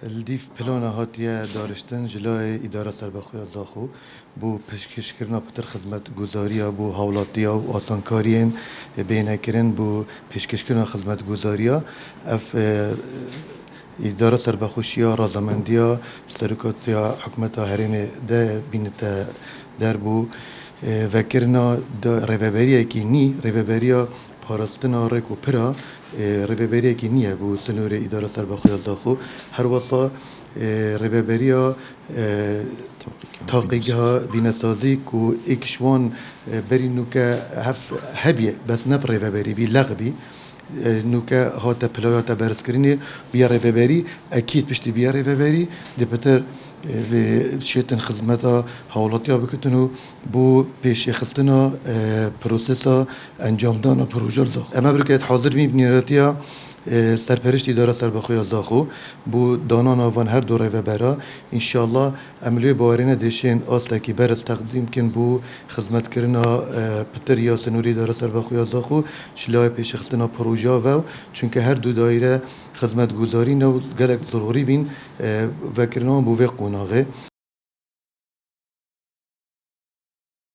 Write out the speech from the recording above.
الدیف پلان هاتیه دارشتن جلای اداره سربخوی زاخو بو پشکشکرنا پتر خدمت گزاریا بو هولاتیا و آسانکارین بینه کرن بو پشکشکرنا خدمت گزاریا اف اداره سربخوشیا رازمندیا سرکاتیا حکمتا هرین ده بینتا در بو وکرنا ریوبریه کی نی ریوبریا پاراستنا رکو پرا ریوبریه کی نیه بو سنور اداره سربخوی زاخو هر وصا ریوبریا تاقیگها بینسازی کو اکشوان بری نوکه هبیه بس نب ریوبری بی لغبی نوکه هات پلایات برسکرینی بیا ریوبری اکید پشتی بیا ریوبری دی پتر و شیطن خدمتا حوالاتیا بکتنو بو پیش خستنا پروسسا انجام دانا پروژه زاخو اما برکت حاضر می بنیراتیا سرپرشت اداره سربخوی زاخو بو دانانا وان هر دو ریوبرا انشالله عملیه باورینه دیشین آستا کی برس تقدیم کن بو خدمت کرنا پتر یا سنوری اداره سربخوی زاخو شلای پیش خستنا پروژه و چونکه هر دو دایره خدمت گذاری نو گلک ضروری بین و کرنا بو وی قوناغه